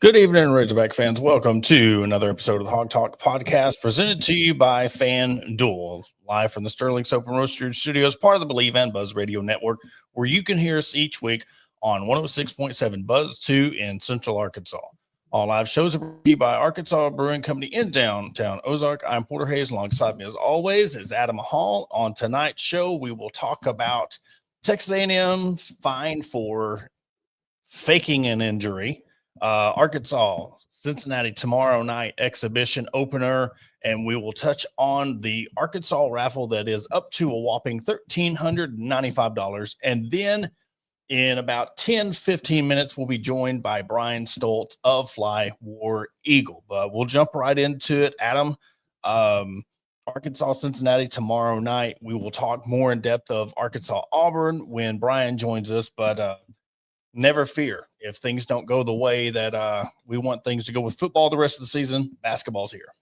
Good evening, Razorback fans. Welcome to another episode of the Hog Talk podcast presented to you by FanDuel, live from the Sterling Soap and Roastery Studios, part of the Believe and Buzz Radio Network, where you can hear us each week on 106.7 Buzz 2 in Central Arkansas. All live shows are brought to you by Arkansas Brewing Company in downtown Ozark. I'm Porter Hayes. Alongside me, as always, is Adam Hall. On tonight's show, we will talk about Texas A&M's fine for faking an injury, Arkansas, Cincinnati tomorrow night exhibition opener, and we will touch on the Arkansas raffle that is up to a whopping $1,395. And then in about 10-15 minutes, we'll be joined by Brian Stultz of Fly War Eagle. But we'll jump right into it. Adam, Arkansas, Cincinnati tomorrow night. We will talk more in depth of Arkansas Auburn when Brian joins us, but never fear. If things don't go the way that we want things to go with football the rest of the season, basketball's here.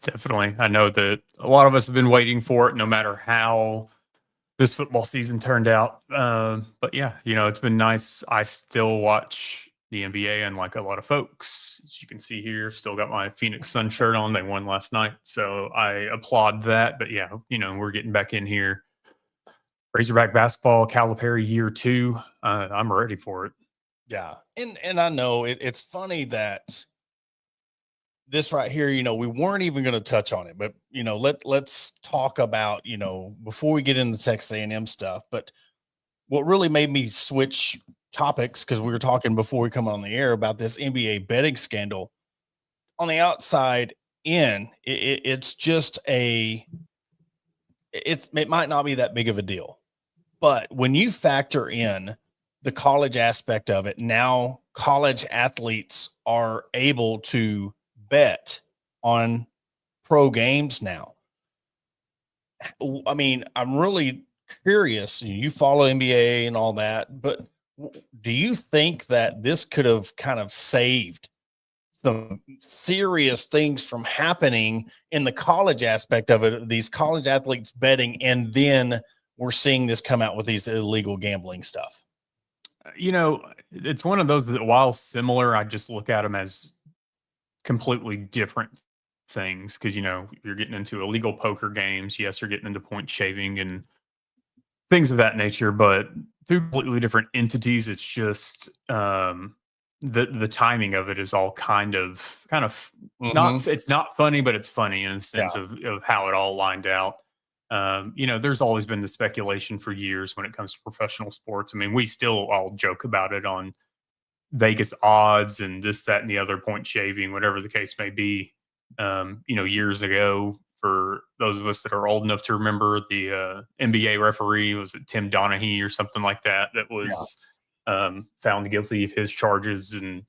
Definitely. I know that a lot of us have been waiting for it, no matter how this football season turned out. But yeah, it's been nice. I still watch the NBA, and like a lot of folks, as you can see here, still got my Phoenix Sun shirt on. They won last night, so I applaud that. But yeah, we're getting back in here. Razorback basketball, Calipari year 2. I'm ready for it. Yeah. And I know it's funny that this right here, we weren't even going to touch on it, but let's talk about, before we get into Texas A&M stuff. But what really made me switch topics, because we were talking before we come on the air about this NBA betting scandal. On the outside in, it's just it might not be that big of a deal. But when you factor in the college aspect of it, now college athletes are able to bet on pro games now. I mean, I'm really curious. You follow NBA and all that, but do you think that this could have kind of saved some serious things from happening in the college aspect of it, these college athletes betting, and then we're seeing this come out with these illegal gambling stuff? It's one of those that, while similar, I just look at them as completely different things, because you're getting into illegal poker games. Yes, you're getting into point shaving and things of that nature, but two completely different entities. It's just the timing of it is all kind of not, it's not funny, but it's funny in the sense of how it all lined out. There's always been the speculation for years when it comes to professional sports. I mean, we still all joke about it on Vegas odds and this, that, and the other, point shaving, whatever the case may be. Years ago, for those of us that are old enough to remember, the NBA referee, was it Tim Donaghy or something like that was found guilty of his charges. And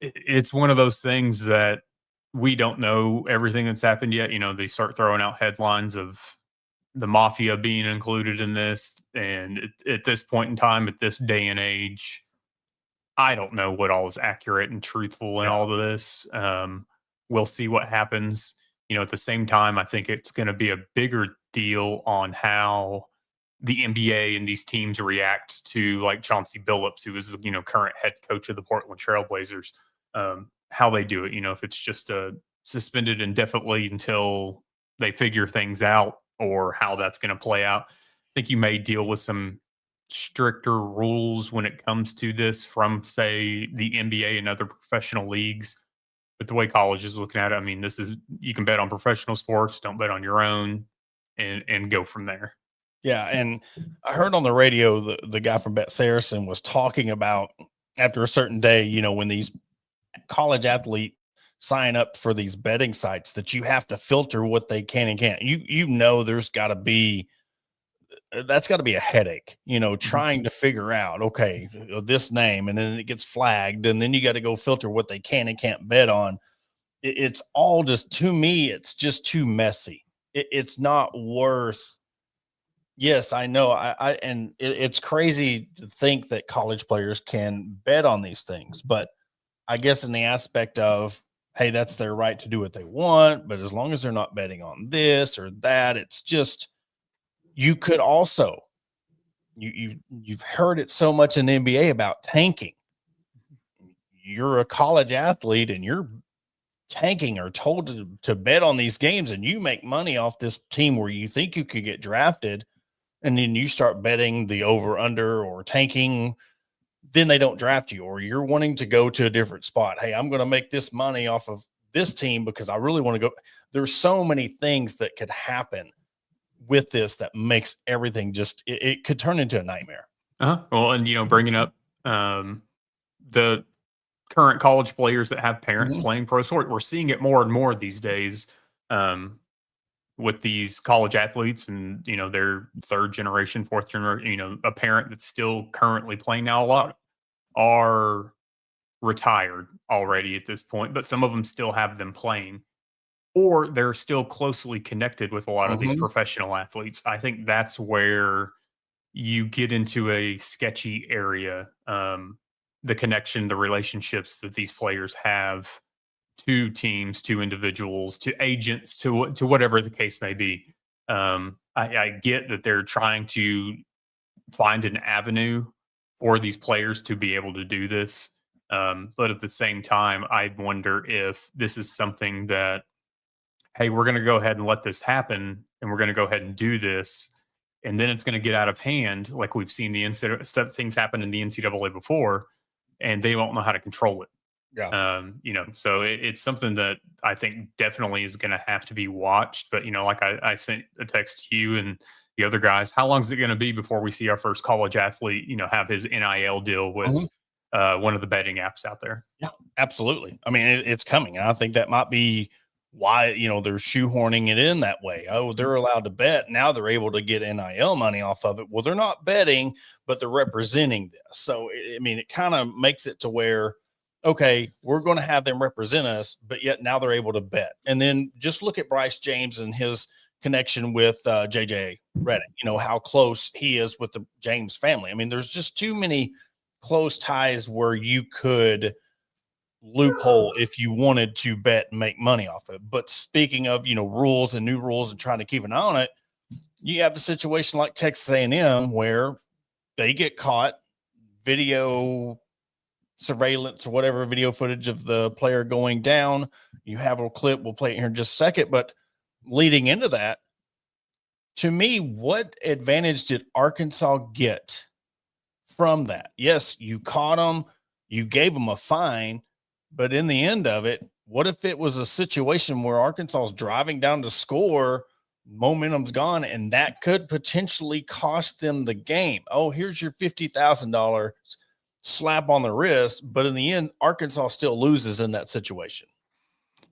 it's one of those things that we don't know everything that's happened yet. They start throwing out headlines of the mafia being included in this. And at this point in time, at this day and age, I don't know what all is accurate and truthful in all of this. We'll see what happens. At the same time, I think it's going to be a bigger deal on how the NBA and these teams react to, like, Chauncey Billups, who is, current head coach of the Portland Trailblazers, how they do it. If it's just suspended indefinitely until they figure things out, or how that's going to play out. I think you may deal with some stricter rules when it comes to this from, say, the NBA and other professional leagues. But the way college is looking at it, I mean, you can bet on professional sports, don't bet on your own, and go from there. Yeah, and I heard on the radio the guy from Bet Saracen was talking about, after a certain day, when these college athletes sign up for these betting sites, that you have to filter what they can and can't. There's got to be, that's got to be a headache, trying to figure out, okay, this name, and then it gets flagged, and then you got to go filter what they can and can't bet on. It's all just, to me, it's just too messy. It's not worth. Yes, I know. It's crazy to think that college players can bet on these things, but I guess in the aspect of, hey, that's their right to do what they want, but as long as they're not betting on this or that, it's just, you could also, you've heard it so much in the NBA about tanking. you're a college athlete and you're tanking or told to bet on these games, and you make money off this team where you think you could get drafted, and then you start betting the over under or tanking, then they don't draft you, or you're wanting to go to a different spot. Hey, I'm going to make this money off of this team because I really want to go. There's so many things that could happen with this that makes everything just, it could turn into a nightmare. Well, and bringing up the current college players that have parents playing pro sport, we're seeing it more and more these days with these college athletes, and their third generation, fourth generation. A parent that's still currently playing now. A lot are retired already at this point, but some of them still have them playing, or they're still closely connected with a lot of these professional athletes. I think that's where you get into a sketchy area. The connection, the relationships that these players have to teams, to individuals, to agents, to whatever the case may be. I get that they're trying to find an avenue for these players to be able to do this. But at the same time, I wonder if this is something that, hey, we're going to go ahead and let this happen, and we're going to go ahead and do this, and then it's going to get out of hand, like we've seen things happen in the NCAA before, and they won't know how to control it. Yeah. So it's something that I think definitely is going to have to be watched. But, like I sent a text to you and the other guys, how long is it going to be before we see our first college athlete, have his NIL deal with one of the betting apps out there? Yeah, absolutely. I mean, it's coming. I think that might be why, they're shoehorning it in that way. Oh, they're allowed to bet. Now they're able to get NIL money off of it. Well, they're not betting, but they're representing this. So, I mean, it kind of makes it to where, okay, we're going to have them represent us, but yet now they're able to bet. And then just look at Bryce James and his connection with JJ Redick, how close he is with the James family. I mean, there's just too many close ties where you could loophole if you wanted to bet and make money off it. But speaking of, rules and new rules and trying to keep an eye on it, you have a situation like Texas A&M where they get caught, video surveillance or whatever, video footage of the player going down. You have a clip. We'll play it here in just a second. But leading into that, to me, what advantage did Arkansas get from that? Yes, you caught them. You gave them a fine. But in the end of it, what if it was a situation where Arkansas is driving down to score, momentum's gone, and that could potentially cost them the game? Oh, here's your $50,000 slap on the wrist, but in the end, Arkansas still loses in that situation.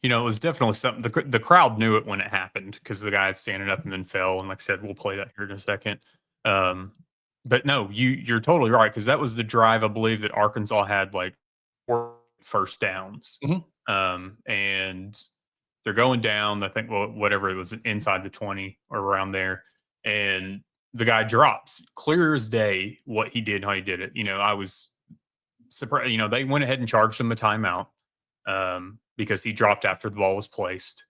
It was definitely something. The crowd knew it when it happened because the guy standing up and then fell. And like I said, we'll play that here in a second. But no, you're totally right, because that was the drive, I believe, that Arkansas had like 4 first downs. And they're going down, I think, whatever it was, inside the 20 or around there. And the guy drops, clear as day, what he did, how he did it. I was surprised. They went ahead and charged him a timeout because he dropped after the ball was placed.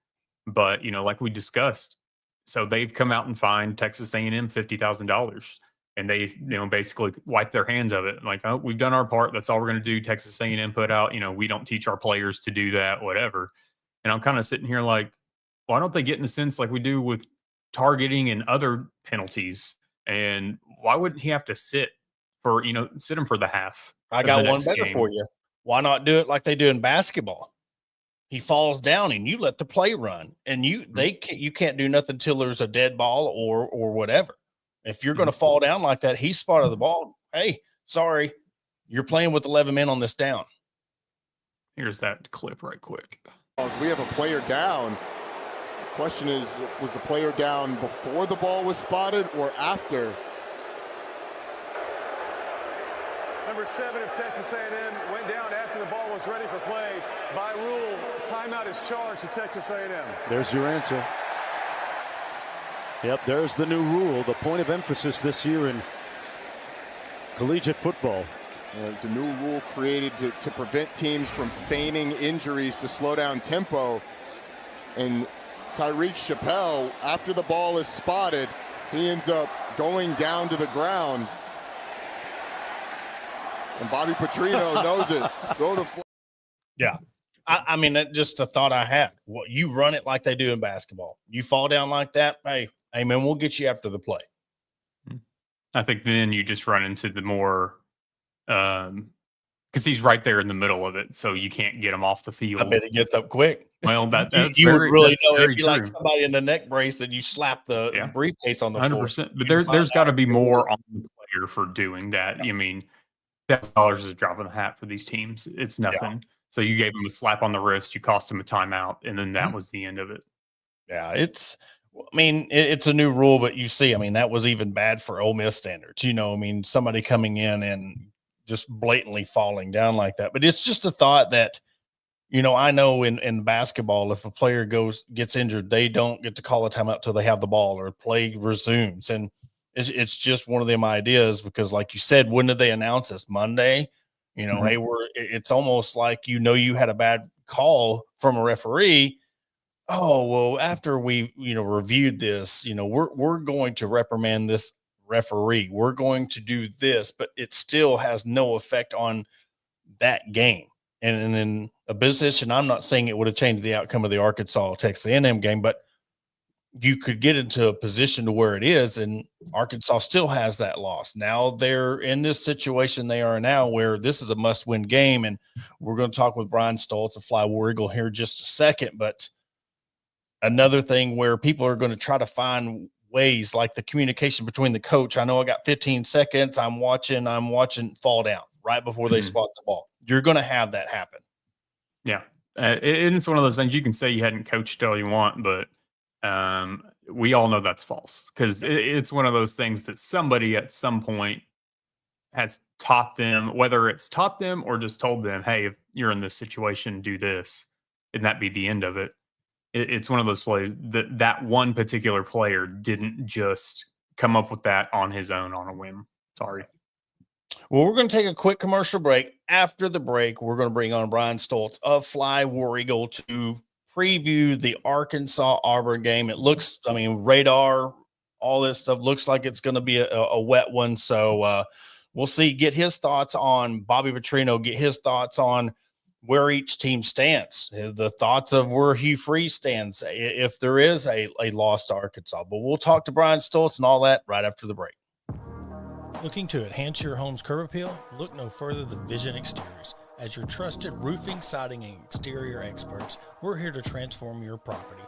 But, like we discussed, so they've come out and fined Texas A&M $50,000. And they, basically wipe their hands of it. Like, oh, we've done our part. That's all we're going to do. Texas A&M put out, we don't teach our players to do that, whatever. And I'm kind of sitting here like, why don't they get in a sense like we do with targeting and other penalties? And why wouldn't he have to sit him for the half? I got one better for you. Why not do it like they do in basketball? He falls down and you let the play run, and you can't do nothing until there's a dead ball or whatever. If you're going to fall down like that, he spotted the ball. Hey, sorry, you're playing with 11 men on this down. Here's that clip right quick. We have a player down. The question is, was the player down before the ball was spotted or after? Number 7 of Texas A&M went down after the ball was ready for play. By rule, timeout is charged to Texas A&M. There's your answer. Yep, there's the new rule, the point of emphasis this year in collegiate football. There's a new rule created to prevent teams from feigning injuries to slow down tempo. And Tyreek Chappelle, after the ball is spotted, he ends up going down to the ground. And Bobby Petrino knows it. Throw the Yeah. I mean, that's just a thought I had. What you run it like they do in basketball. You fall down like that, hey, man, we'll get you after the play. I think then you just run into the more because he's right there in the middle of it, so you can't get him off the field. I bet he gets up quick. Well, that's you very, would really that's know very it'd be true. like somebody in the neck brace and you slap the briefcase on the floor. 100%. But there's got to be more on the player for doing that. I mean, $1,000 is a drop in the hat for these teams. It's nothing. Yeah. So you gave him a slap on the wrist, you cost him a timeout, and then that was the end of it. Yeah, it's a new rule, but you see, I mean, that was even bad for Ole Miss standards. You know, I mean, somebody coming in and just blatantly falling down like that. But it's just a thought that, you know, I know in basketball, if a player gets injured, they don't get to call a timeout till they have the ball or play resumes. And it's just one of them ideas because, like you said, when did they announce this? Monday? You know, hey, it's almost like, you know, you had a bad call from a referee. Oh, well, after we, you know, reviewed this, you know, we're going to reprimand this referee. We're going to do this, but it still has no effect on that game. And in a position, I'm not saying it would have changed the outcome of the Arkansas Texas A&M game, but you could get into a position to where it is, and Arkansas still has that loss. Now they're in this situation they are now where this is a must-win game, and we're going to talk with Brian Stultz of Fly War Eagle here in just a second, but another thing where people are going to try to find ways like the communication between the coach. I know I got 15 seconds. I'm watching fall down right before they spot the ball. You're going to have that happen. Yeah. It's one of those things you can say you hadn't coached all you want, but we all know that's false because it's one of those things that somebody at some point has taught them, whether it's taught them or just told them, hey, if you're in this situation, do this, and that be the end of it. It's one of those plays that one particular player didn't just come up with that on his own on a whim. Sorry. Well, we're going to take a quick commercial break. After the break, we're going to bring on Brian Stultz of Fly War Eagle to preview the Arkansas-Auburn game. It looks, I mean, radar, all this stuff looks like it's going to be a wet one. So we'll see, get his thoughts on Bobby Petrino, get his thoughts on where each team stands, the thoughts of where Hugh Freeze stands, if there is a loss to Arkansas. But we'll talk to Brian Stultz and all that right after the break. Looking to enhance your home's curb appeal? Look no further than Vision Exteriors. As your trusted roofing, siding, and exterior experts, we're here to transform your property.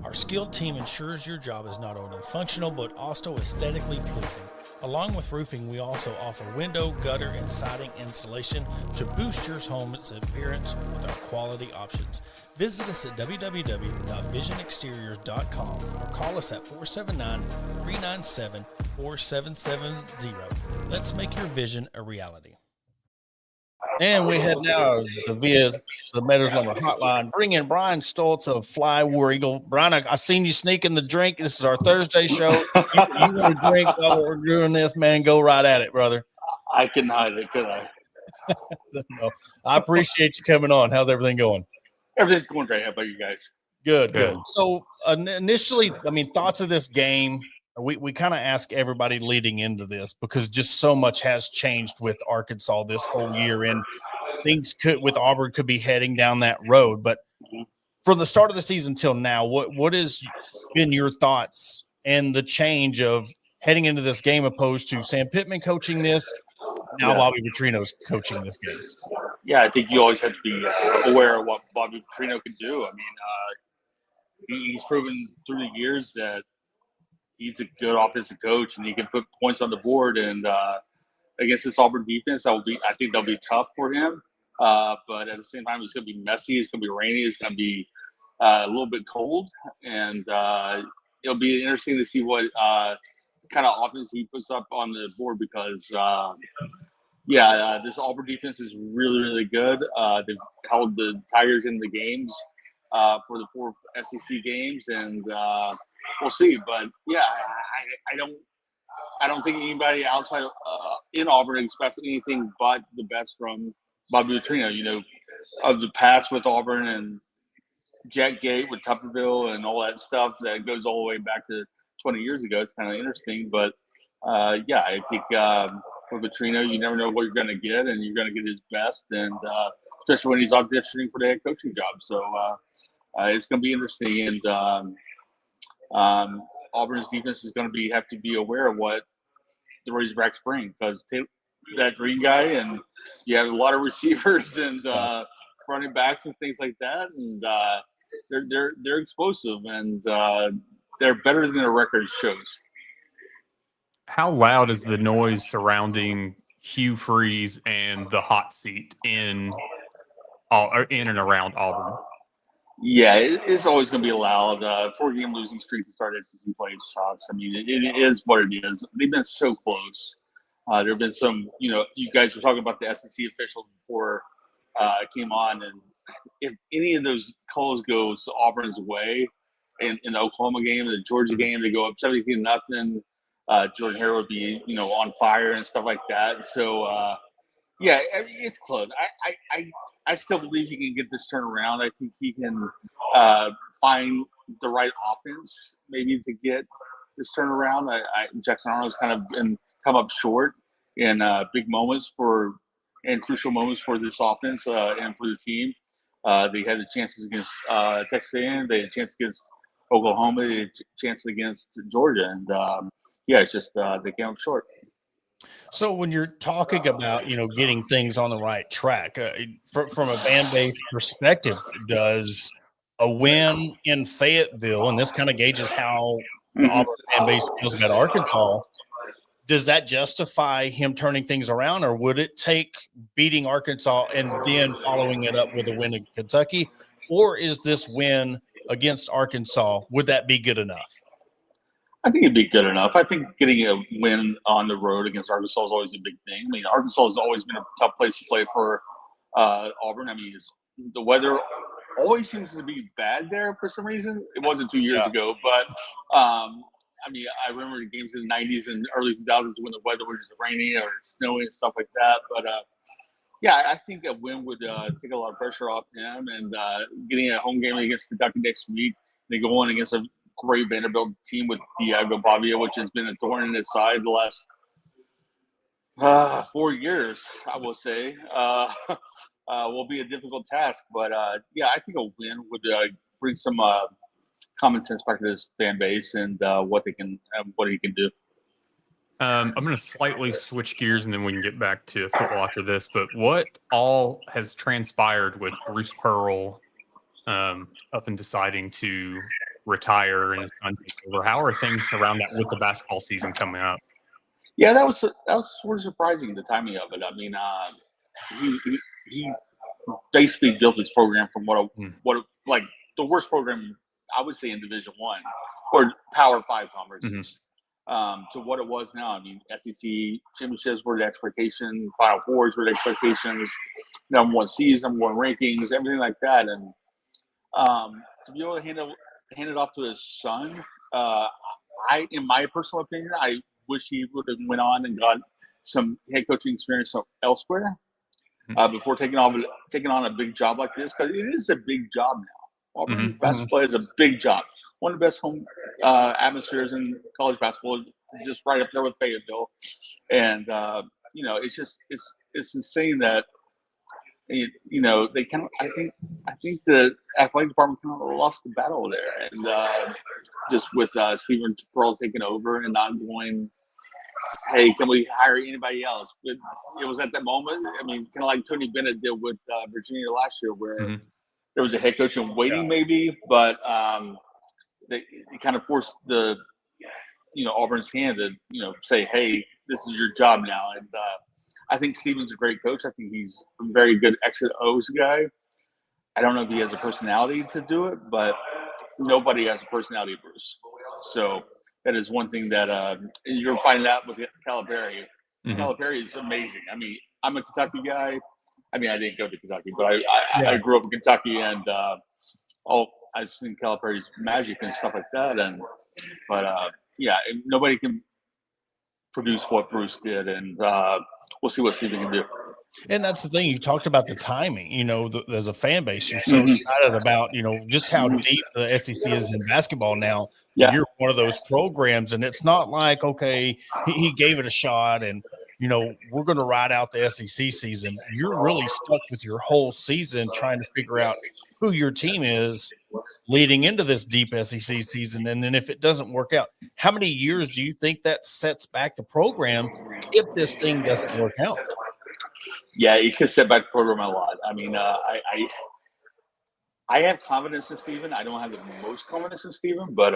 Our skilled team ensures your job is not only functional, but also aesthetically pleasing. Along with roofing, we also offer window, gutter, and siding installation to boost your home's appearance with our quality options. Visit us at www.visionexteriors.com or call us at 479-397-4770. Let's make your vision a reality. And we head now via the Meadows Lumber Hotline. Bring in Brian Stultz of Fly War Eagle. Brian, I seen you sneaking the drink. This is our Thursday show. You want to drink while we're doing this, man? Go right at it, brother. I couldn't hide it, could I? No, I appreciate you coming on. How's everything going? Everything's going great. How about you guys? Good. So initially, I mean, thoughts of this game. We kind of ask everybody leading into this because just so much has changed with Arkansas this whole year, and things with Auburn could be heading down that road. But from the start of the season till now, what has been your thoughts and the change of heading into this game opposed to Sam Pittman coaching this, now Bobby Petrino's coaching this game? Yeah, I think you always have to be aware of what Bobby Petrino can do. I mean, he's proven through the years that he's a good offensive coach, and he can put points on the board. And against this Auburn defense, I think that'll be tough for him. But at the same time, it's going to be messy. It's going to be rainy. It's going to be a little bit cold, and it'll be interesting to see what kind of offense he puts up on the board because, this Auburn defense is really, really good. They've held the Tigers in the games for the 4 SEC games, and we'll see. But I don't think anybody outside in Auburn expects anything but the best from Bobby Petrino. You know, of the past with Auburn and Jetgate with Tupperville and all that stuff that goes all the way back to 20 years ago. It's kind of interesting, but I think with Petrino, you never know what you're going to get, and you're going to get his best. And especially when he's auditioning for the head coaching job. So it's going to be interesting, and Auburn's defense is going to have to be aware of what the Razorbacks bring, because that green guy, and you have a lot of receivers and running backs and things like that, and they're explosive, and they're better than their record shows. How loud is the noise surrounding Hugh Freeze and the hot seat in and around Auburn? Yeah, it's always going to be loud. 4-game losing streak to start SEC play sucks. I mean, it is what it is. They've been so close. There have been some, you guys were talking about the SEC officials before I came on, and if any of those calls goes Auburn's way in the Oklahoma game, the Georgia game, they go up 17-0. Jordan Hare would be, on fire and stuff like that. So, yeah, I mean, it's close. I still believe he can get this turnaround. I think he can find the right offense maybe to get this turnaround. Jackson Arnold's kind of come up short in big moments and crucial moments for this offense and for the team. They had the chances against Texas A&M. They had a chance against Oklahoma. They had a chance against Georgia. And, it's just they came up short. So when you're talking about, getting things on the right track, from a fan base perspective, does a win in Fayetteville, and this kind of gauges how the Auburn fan base feels about Arkansas, does that justify him turning things around, or would it take beating Arkansas and then following it up with a win in Kentucky? Or is this win against Arkansas, would that be good enough? I think it'd be good enough. I think getting a win on the road against Arkansas is always a big thing. I mean, Arkansas has always been a tough place to play for Auburn. I mean, the weather always seems to be bad there for some reason. It wasn't 2 years ago, but I mean, I remember the games in the 90s and early 2000s when the weather was just rainy or snowy and stuff like that. But I think a win would take a lot of pressure off him, and getting a home game against Kentucky next week, they go on against a great Vanderbilt team with Diego Pavia, which has been a thorn in his side the last 4 years, I will say, will be a difficult task. But I think a win would bring some common sense back to this fan base and what he can do. I'm going to slightly switch gears, and then we can get back to football after this. But what all has transpired with Bruce Pearl up and deciding to retire and his son takes over? How are things around that with the basketball season coming up? Yeah, that was sort of surprising, the timing of it. I mean, he basically built his program from what like the worst program I would say in Division I or Power 5 conferences to what it was now. I mean, SEC championships were the expectation, Final Fours were the expectations, number 1 seeds, number 1 rankings, everything like that, and to be able to hand it off to his son, in my personal opinion, I wish he would have went on and got some head coaching experience elsewhere before taking on a big job like this, because it is a big job now. Auburn basketball is a big job. One of the best home atmospheres in college basketball, just right up there with Fayetteville, and it's insane that. They kind of. I think the athletic department kind of lost the battle there, and just with Stephen Pearl taking over and not going, hey, can we hire anybody else? It was at that moment. I mean, kind of like Tony Bennett did with Virginia last year, where there was a head coach in waiting, maybe, but they kind of forced the Auburn's hand to say, hey, this is your job now, and. I think Steven's a great coach. I think he's a very good exit O's guy. I don't know if he has a personality to do it, but nobody has a personality, Bruce. So that is one thing that you're finding out with Calipari. Calipari is amazing. I mean, I'm a Kentucky guy. I mean, I didn't go to Kentucky, but I grew up in Kentucky, and I've seen Calipari's magic and stuff like that. But nobody can produce what Bruce did, and we'll see what Steven can do. And that's the thing. You talked about the timing. As a fan base, you're so excited about, just how deep the SEC is in basketball now. Yeah. You're one of those programs, and it's not like, okay, he gave it a shot and we're going to ride out the SEC season. You're really stuck with your whole season trying to figure out who your team is leading into this deep SEC season. And then if it doesn't work out, how many years do you think that sets back the program if this thing doesn't work out? Yeah, it could set back the program a lot. I mean, I have confidence in Steven. I don't have the most confidence in Steven, but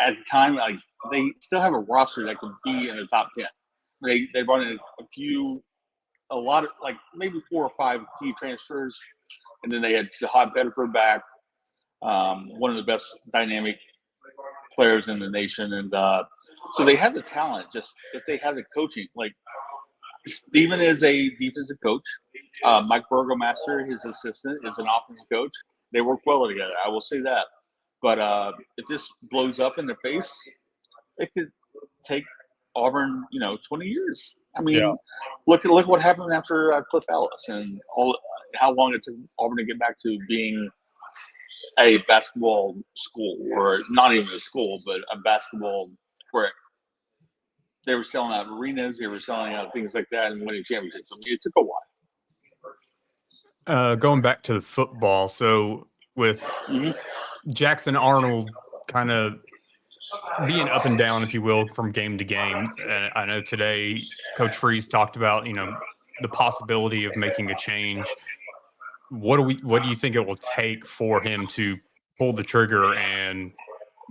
at the time, like, they still have a roster that could be in the top 10. They brought in a lot of, like, maybe 4 or 5 key transfers, and then they had Jahad Bedford back, one of the best dynamic players in the nation, and so they have the talent. Just if they have the coaching, like, Steven is a defensive coach. Mike Burgomaster, his assistant, is an offensive coach. They work well together. I will say that. But if this blows up in their face, it could take Auburn, 20 years. I mean, look what happened after Cliff Ellis and how long it took Auburn to get back to being a basketball school, or not even a school, but a basketball where they were selling out arenas, they were selling out things like that, and winning championships. I mean, it took a while. Going back to the football, so with Jackson Arnold kind of being up and down, if you will, from game to game. I know today Coach Freeze talked about, the possibility of making a change. What do you think it will take for him to pull the trigger and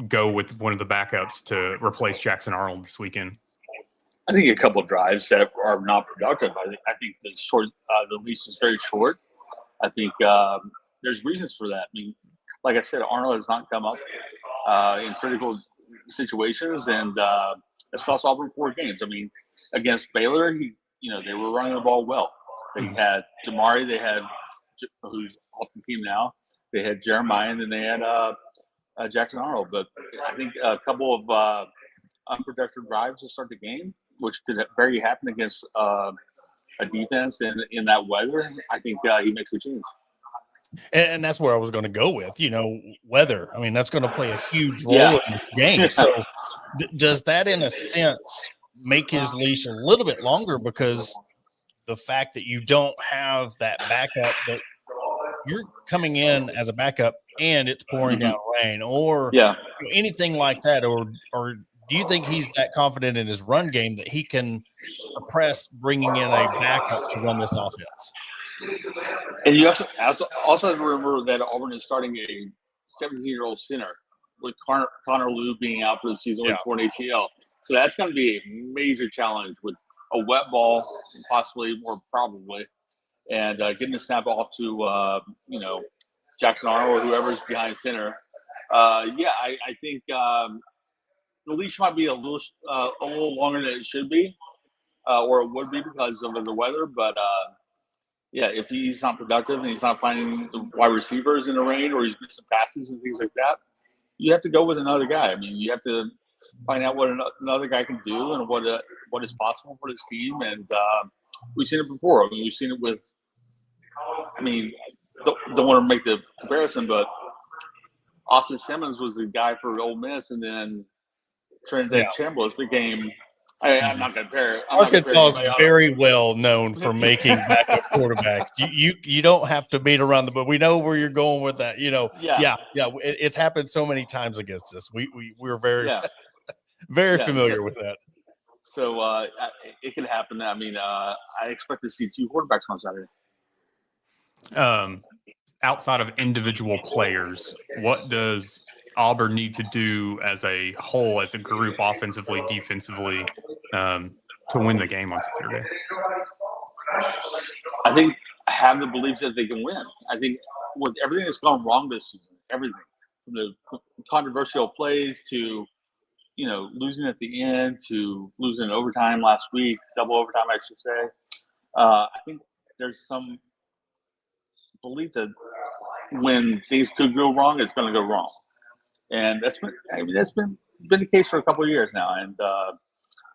go with one of the backups to replace Jackson Arnold this weekend? I think a couple of drives that are not productive. I think the leash is very short. I think there's reasons for that. I mean, like I said, Arnold has not come up in critical situations, and it's cost Auburn 4 games. I mean, against Baylor, they were running the ball well. They had Damari, they had who's off the team now. They had Jeremiah, and then they had Jackson Arnold. But I think a couple of unproductive drives to start the game, which could very happen against a defense in that weather. I think he makes a change. And that's where I was going to go with, weather. I mean, that's going to play a huge role in this game. So does that, in a sense, make his leash a little bit longer, because the fact that you don't have that backup, that you're coming in as a backup and it's pouring down rain, or anything like that, or do you think he's that confident in his run game that he can suppress bringing in a backup to run this offense? And you also have to remember that Auburn is starting a 17-year-old center, with Connor Liu being out for the season with torn ACL. So that's going to be a major challenge with a wet ball, possibly, more probably, and getting the snap off to Jackson Arnold or whoever's behind center. I think the leash might be a little longer than it should be, or it would be because of the weather. But if he's not productive and he's not finding the wide receivers in the rain, or he's missing passes and things like that, you have to go with another guy. I mean, you have to find out what another guy can do and what is possible for this team. And we've seen it before. I mean, we've seen it with. I mean, don't want to make the comparison, but Austin Simmons was the guy for Ole Miss, and then Trinidad Chambliss became. I'm not going to compare. Arkansas is very well known for making backup quarterbacks. You don't have to beat around but we know where you're going with that. It's happened so many times against us. We're very very familiar with that. So it can happen. I mean, I expect to see 2 quarterbacks on Saturday. Outside of individual players, what does Auburn need to do as a whole, as a group, offensively, defensively, to win the game on Saturday? I think I have the belief that they can win. I think with everything that's gone wrong this season, everything from the controversial plays to losing at the end, to losing in overtime last week, double overtime, I should say. I think there's some belief that when things could go wrong, it's going to go wrong, and that's been the case for a couple of years now. And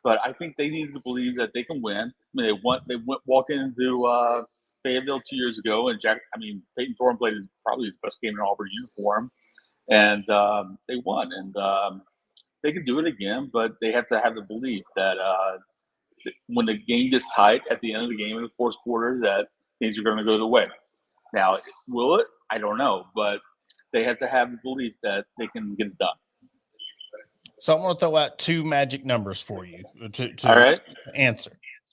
but I think they need to believe that they can win. I mean, they walked into Fayetteville 2 years ago, and Peyton Thorne played probably his best game in Auburn uniform, and they won. And they can do it again, but they have to have the belief that when the game gets tight at the end of the game in the fourth quarter, that things are going to go their way. Now, will it? I don't know, but they have to have the belief that they can get it done. So I want to throw out two magic numbers for you to All right. answer.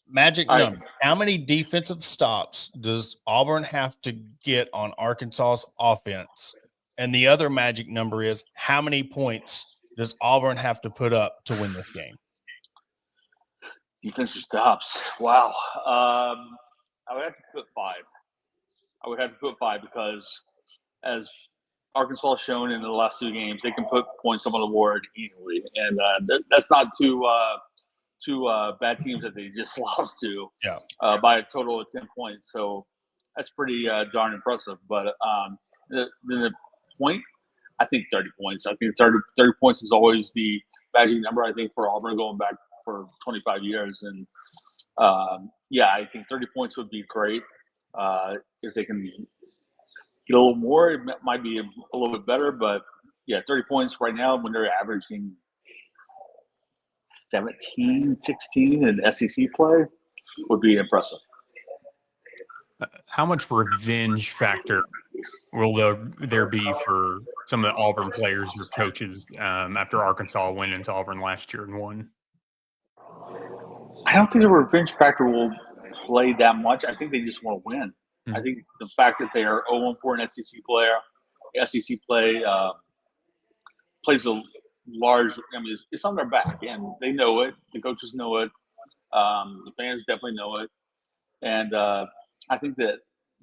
Magic All number. right. How many defensive stops does Auburn have to get on Arkansas's offense? And the other magic number is how many points does Auburn have to put up to win this game? Defensive stops. Wow. I would have to put 5. I would have to put 5 because as Arkansas has shown in the last 2 games, they can put points on the board easily. And that's not two bad teams that they just lost to by a total of 10 points. So that's pretty darn impressive. But the point, I think 30 points. I think 30 points is always the magic number, I think, for Auburn going back for 25 years. And, I think 30 points would be great. If they can get a little more, it might be a little bit better. But, 30 points right now when they're averaging 17, 16 in SEC play would be impressive. How much revenge factor will there be for some of the Auburn players or coaches after Arkansas went into Auburn last year and won? I don't think the revenge factor will play that much. I think they just want to win. Mm-hmm. I think the fact that they are 0-4 in SEC play plays a large. I mean, it's on their back, and they know it. The coaches know it. The fans definitely know it, and I think that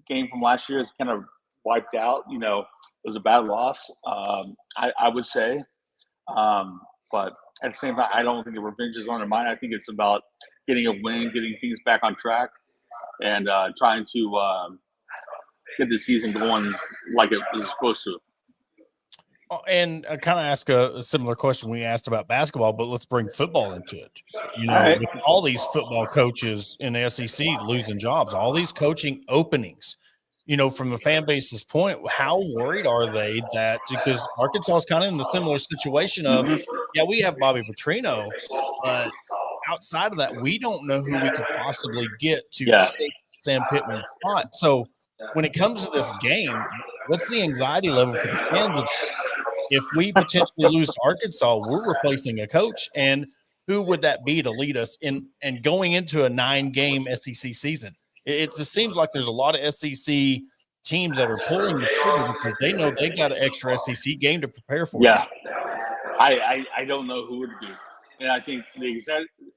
game from last year is kind of wiped out. It was a bad loss. I would say, but at the same time, I don't think the revenge is on their mind. I think it's about getting a win, getting things back on track, and trying to get the season going like it was supposed to. And I kind of ask a similar question we asked about basketball, but let's bring football into it. Right. With all these football coaches in the SEC losing jobs, all these coaching openings, from the fan base's point, how worried are they that because Arkansas is kind of in the similar situation of, we have Bobby Petrino, but outside of that, we don't know who we could possibly get to take Sam Pittman's spot. So when it comes to this game, what's the anxiety level for the fans of if we potentially lose to Arkansas, we're replacing a coach, and who would that be to lead us in and going into a 9-game SEC season? It just seems like there's a lot of SEC teams that are pulling the trigger because they know they got an extra SEC game to prepare for. Yeah, I don't know who it would be, and I think the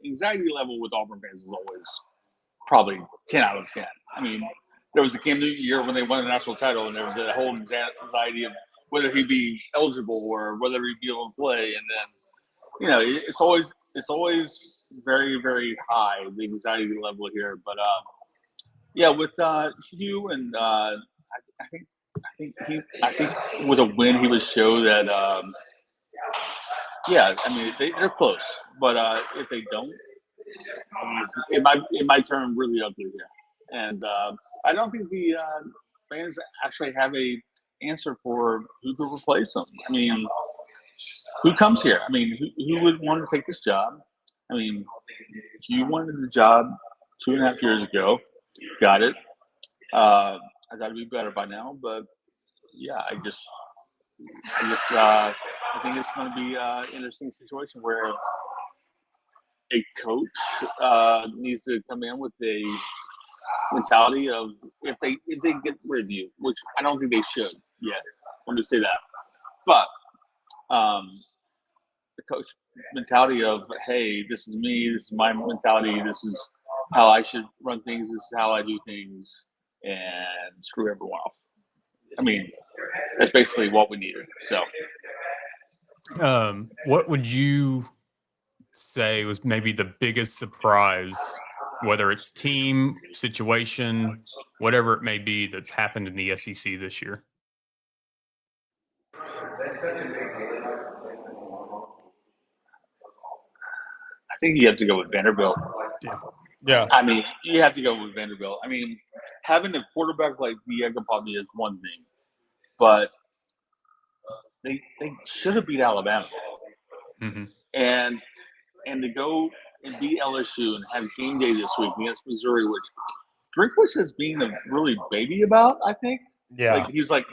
anxiety level with Auburn fans is always probably 10 out of 10. I mean, there was a Cam Newton year when they won the national title, and there was a whole anxiety of whether he'd be eligible or whether he'd be able to play. And then, it's always very, very high, the anxiety level here. But, with Hugh and I think with a win, he would show that, they're close. But if they don't, it might turn really ugly here. And I don't think the fans actually have a answer for who could replace him. I mean, who comes here? I mean, who would want to take this job? I mean, you wanted the job 2.5 years ago, got it. I got to be better by now, but I think it's going to be an interesting situation where a coach needs to come in with a mentality of if they get rid of you, which I don't think they should yet. Let me say that. But the coach mentality of, hey, this is me, this is my mentality, this is how I should run things, this is how I do things, and screw everyone off. I mean, that's basically what we needed. So what would you say was maybe the biggest surprise, whether it's team, situation, whatever it may be, that's happened in the SEC this year? I think you have to go with Vanderbilt. Yeah. I mean, you have to go with Vanderbilt. I mean, having a quarterback like Diego Pavia is one thing, but they should have beat Alabama. Mm-hmm. and to go and beat LSU and have game day this week against Missouri, which Drinkwitz is being a really baby about, I think. Yeah. Like he's like,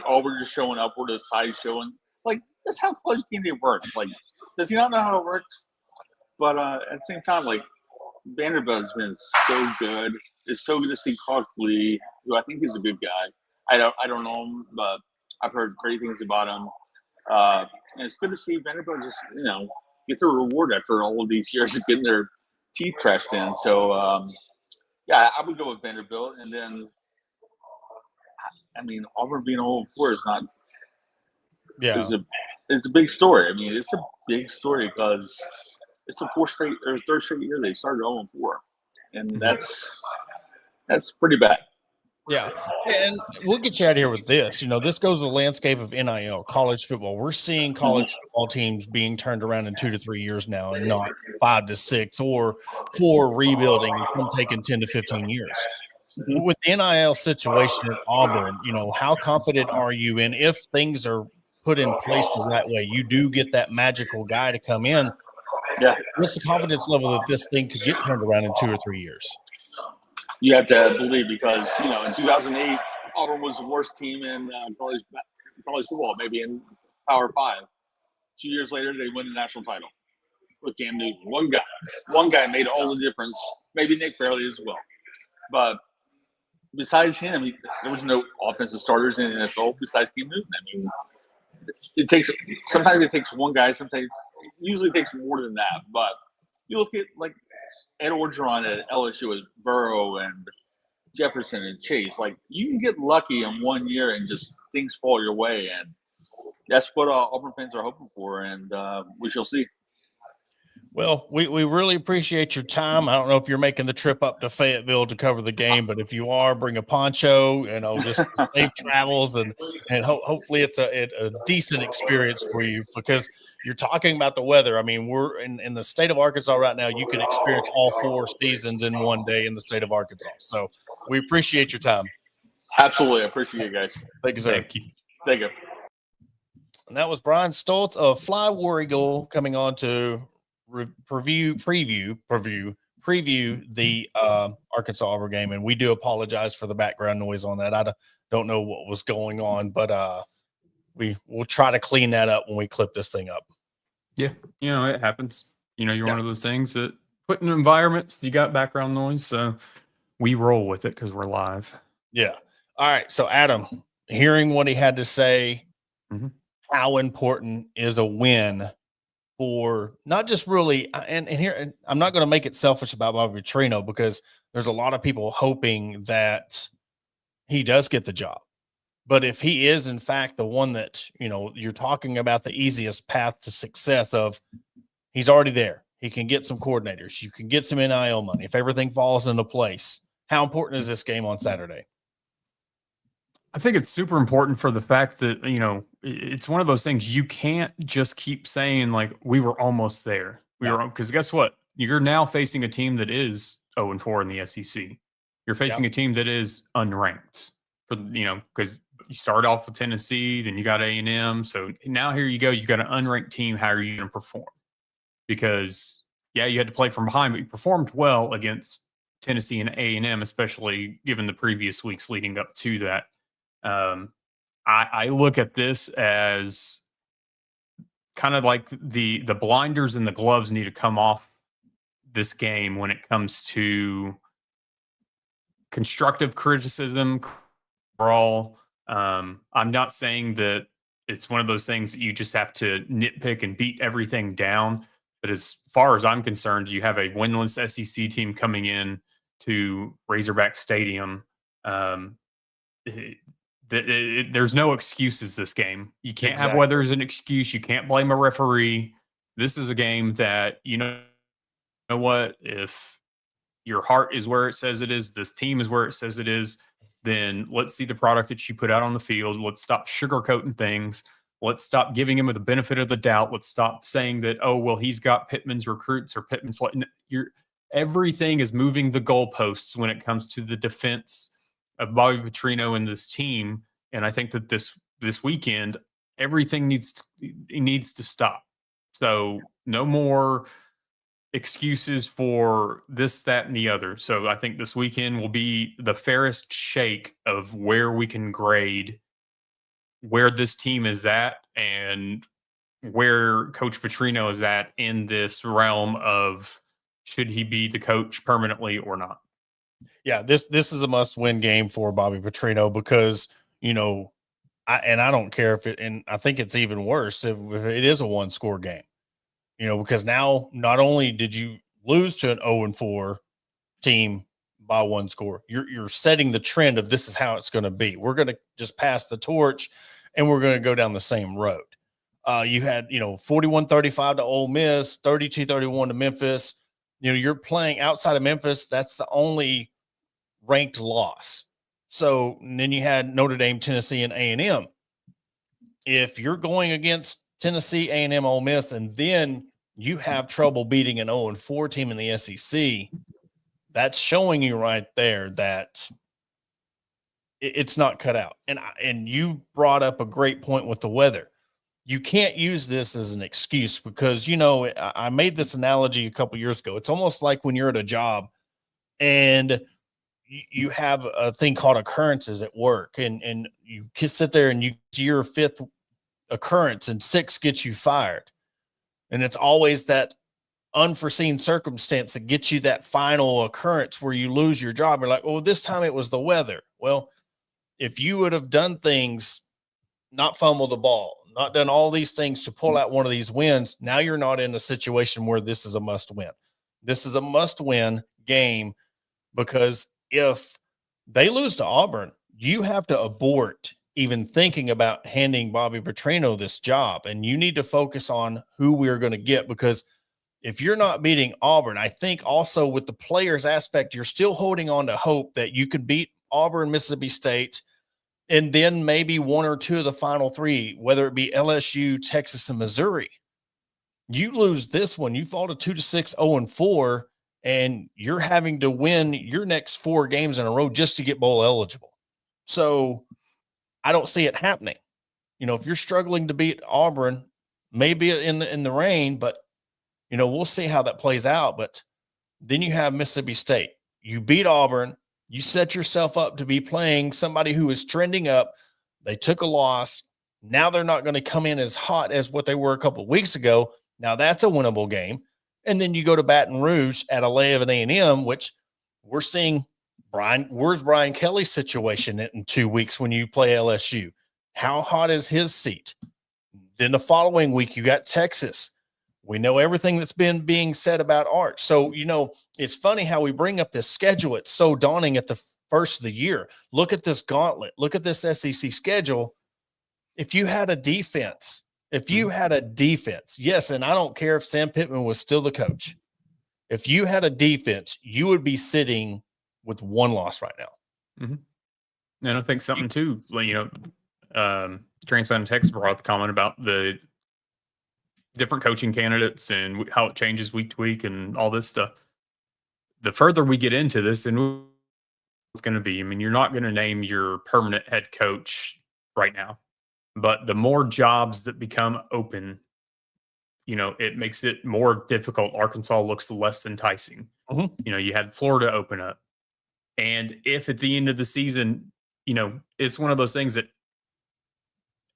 oh, we're just showing up, we're the side showing. Like, that's how college game day works. Like, does he not know how it works? But at the same time, like, Vanderbilt has been so good. It's so good to see Clark Lee, who I think is a good guy. I don't know him, but I've heard great things about him. And it's good to see Vanderbilt just, get their reward after all of these years of getting their teeth trashed in. So, yeah, I would go with Vanderbilt. And then, I mean, Auburn being 0-4 is not it's a big story. I mean, it's a big story because it's the third straight year they started 0-4, and that's pretty bad. Yeah, and we'll get you out of here with this. This goes to the landscape of NIL, college football. We're seeing college football teams being turned around in 2 to 3 years now, and not 5 to 6 or 4 rebuilding, some taking 10 to 15 years. With the NIL situation at Auburn, how confident are you in if things are put in place the right way? You do get that magical guy to come in. Yeah. What's the confidence level that this thing could get turned around in 2 or 3 years? You have to believe because, in 2008, Auburn was the worst team in college football, maybe in Power 5. 2 years later, they win the national title with Cam Newton. One guy made all the difference, maybe Nick Fairley as well. But besides him, there was no offensive starters in the NFL besides Cam Newton. I mean, sometimes it takes one guy, usually it takes more than that. But you look at, like, Ed Orgeron at LSU with Burrow and Jefferson and Chase. Like, you can get lucky in 1 year and just things fall your way. And that's what Auburn fans are hoping for. And we shall see. Well, we really appreciate your time. I don't know if you're making the trip up to Fayetteville to cover the game, but if you are, bring a poncho, just safe travels, and hopefully it's a decent experience for you, because you're talking about the weather. I mean, we're in the state of Arkansas right now. You could experience all 4 seasons in one day in the state of Arkansas. So we appreciate your time. Absolutely. I appreciate you guys. Thank you, sir. Thank you. And that was Brian Stultz of Fly War Eagle coming on to preview the Arkansas Auburn game. And we do apologize for the background noise on that. I don't know what was going on, but we'll try to clean that up when we clip this thing up. Yeah, it happens. You're one of those things that put in environments, you got background noise, so we roll with it because we're live. Yeah. All right. So Adam, hearing what he had to say, how important is a win for not just really, and here, I'm not going to make it selfish about Bobby Petrino, because there's a lot of people hoping that he does get the job. But if he is, in fact, the one that, you're talking about the easiest path to success of, he's already there. He can get some coordinators. You can get some NIL money. If everything falls into place, how important is this game on Saturday? I think it's super important for the fact that, it's one of those things you can't just keep saying, like, we were almost there. Because guess what? You're now facing a team that is 0-4 in the SEC. You're facing a team that is unranked. Because you start off with Tennessee, then you got A&M. So now here you go. You got an unranked team. How are you going to perform? Because, you had to play from behind, but you performed well against Tennessee and A&M, especially given the previous weeks leading up to that. I look at this as kind of like the blinders and the gloves need to come off this game when it comes to constructive criticism. Overall, I'm not saying that it's one of those things that you just have to nitpick and beat everything down. But as far as I'm concerned, you have a winless SEC team coming in to Razorback Stadium. There's no excuses this game. You can't have weather as an excuse. You can't blame a referee. This is a game that, you know what, if your heart is where it says it is, this team is where it says it is, then let's see the product that you put out on the field. Let's stop sugarcoating things. Let's stop giving him the benefit of the doubt. Let's stop saying that, oh, well, he's got Pittman's recruits or Pittman's what. Everything is moving the goalposts when it comes to the defense of Bobby Petrino and this team. And I think that this weekend, everything needs to stop. So no more excuses for this, that, and the other. So I think this weekend will be the fairest shake of where we can grade where this team is at and where Coach Petrino is at in this realm of should he be the coach permanently or not. Yeah, this is a must-win game for Bobby Petrino because, I don't care if it, and I think it's even worse if it is a one-score game, because now not only did you lose to an 0-4 team by one score, you're setting the trend of this is how it's going to be. We're going to just pass the torch, and we're going to go down the same road. You had 41-35 to Ole Miss, 32-31 to Memphis. You're playing outside of Memphis. That's the only ranked loss. So then you had Notre Dame, Tennessee, and A&M. If you're going against Tennessee, A&M, Ole Miss, and then you have trouble beating an 0-4 team in the SEC, that's showing you right there that it's not cut out. And you brought up a great point with the weather. You can't use this as an excuse because, I made this analogy a couple years ago. It's almost like when you're at a job and you have a thing called occurrences at work, and you can sit there and you do your fifth occurrence and 6 gets you fired. And it's always that unforeseen circumstance that gets you that final occurrence where you lose your job. You're like, well, this time it was the weather. Well, if you would have done things, not fumble the ball, not done all these things to pull out one of these wins, now you're not in a situation where this is a must win. This is a must win game because if they lose to Auburn, you have to abort even thinking about handing Bobby Petrino this job. And you need to focus on who we're going to get, because if you're not beating Auburn, I think also with the players aspect, you're still holding on to hope that you could beat Auburn, Mississippi State, and then maybe 1 or 2 of the final 3, whether it be LSU, Texas, and Missouri. You lose this one, you fall to 2-6, 0-4, and you're having to win your next 4 games in a row just to get bowl eligible. So I don't see it happening. If you're struggling to beat Auburn, maybe in the rain, but we'll see how that plays out. But then you have Mississippi State. You beat Auburn. You set yourself up to be playing somebody who is trending up. They took a loss. Now they're not going to come in as hot as what they were a couple of weeks ago. Now that's a winnable game. And then you go to Baton Rouge at 11 A&M, which we're seeing where's Brian Kelly's situation in 2 weeks when you play LSU? How hot is his seat? Then the following week, you got Texas. We know everything that's been being said about Arch. So, it's funny how we bring up this schedule. It's so daunting at the first of the year. Look at this gauntlet. Look at this SEC schedule. If you had a defense, yes, and I don't care if Sam Pittman was still the coach. If you had a defense, you would be sitting with 1 loss right now. Mm-hmm. And I think something too, Transparent Text brought up the comment about the different coaching candidates and how it changes week to week and all this stuff. The further we get into this, and it's going to be, you're not going to name your permanent head coach right now, but the more jobs that become open, it makes it more difficult. Arkansas looks less enticing. Mm-hmm. You had Florida open up. And if at the end of the season, it's one of those things that